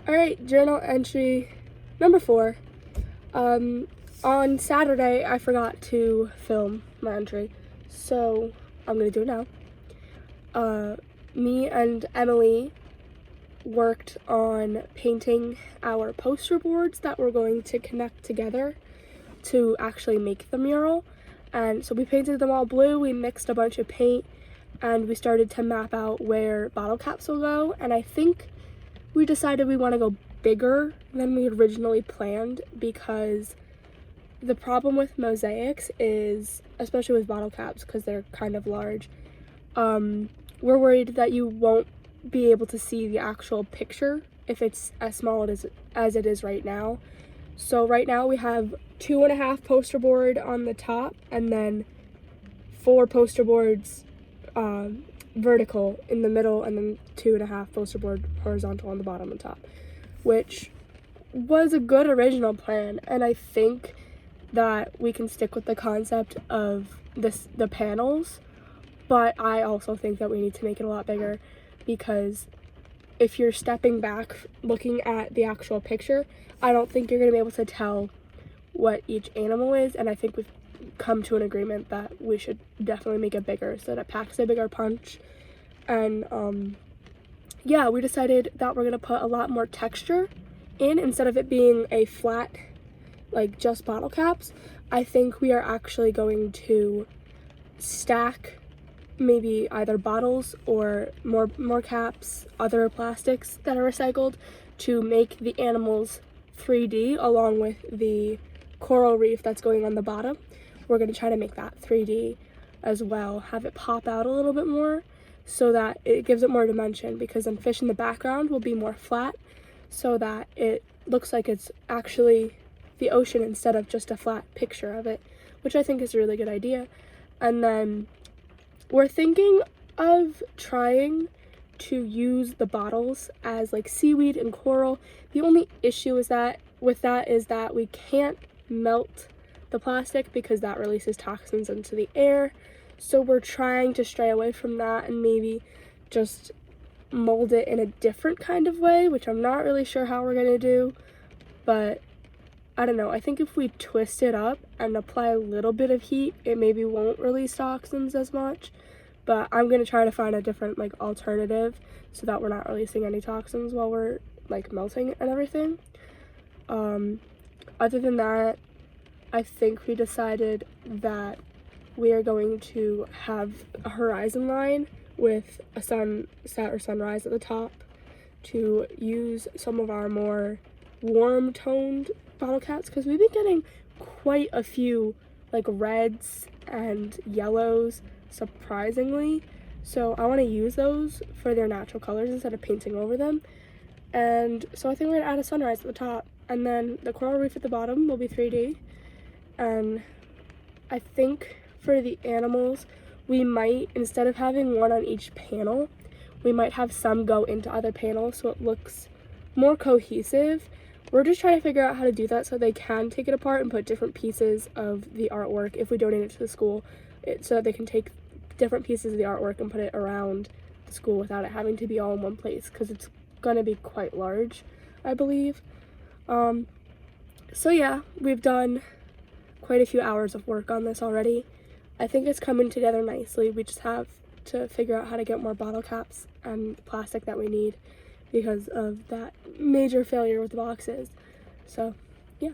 Alright, journal entry number 4. On Saturday, I forgot to film my entry, so I'm gonna do it now. Me and Emily worked on painting our poster boards that we're going to connect together to actually make the mural. And so we painted them all blue, we mixed a bunch of paint, and we started to map out where bottle caps will go. And I think we decided we want to go bigger than we originally planned, because the problem with mosaics is, especially with bottle caps because they're kind of large, we're worried that you won't be able to see the actual picture if it's as small as it is right now. So right now we have 2.5 poster board on the top, and then 4 poster boards vertical in the middle, and then 2.5 poster board horizontal on the bottom and top, which was a good original plan. And I think that we can stick with the concept of the panels, but I also think that we need to make it a lot bigger, because if you're stepping back looking at the actual picture, I don't think you're going to be able to tell what each animal is. And I think we've come to an agreement that we should definitely make it bigger so that it packs a bigger punch. And yeah, we decided that we're going to put a lot more texture in. Instead of it being a flat, like just bottle caps, I think we are actually going to stack maybe either bottles or more caps, other plastics that are recycled, to make the animals 3D along with the coral reef that's going on the bottom. We're going to try to make that 3D as well, have it pop out a little bit more so that it gives it more dimension, because then fish in the background will be more flat so that it looks like it's actually the ocean instead of just a flat picture of it, which I think is a really good idea. And then we're thinking of trying to use the bottles as like seaweed and coral. The only issue is that we can't melt the plastic because that releases toxins into the air. So we're trying to stray away from that and maybe just mold it in a different kind of way, which I'm not really sure how we're gonna do, but I don't know. I think if we twist it up and apply a little bit of heat, it maybe won't release toxins as much. But I'm going to try to find a different like alternative so that we're not releasing any toxins while we're like melting and everything. Other than that, I think we decided that we are going to have a horizon line with a sunset or sunrise at the top to use some of our more warm toned bottle caps, because we've been getting quite a few like reds and yellows, surprisingly. So I want to use those for their natural colors instead of painting over them. And so I think we're gonna add a sunrise at the top, and then the coral reef at the bottom will be 3D. And I think for the animals, we might, instead of having one on each panel, we might have some go into other panels so it looks more cohesive. We're just trying to figure out how to do that so they can take it apart and put different pieces of the artwork if we donate it to the school, so that they can take different pieces of the artwork and put it around the school without it having to be all in one place, because it's going to be quite large, I believe. So yeah, we've done quite a few hours of work on this already. I think it's coming together nicely. We just have to figure out how to get more bottle caps and plastic that we need because of that major failure with the boxes. So yeah.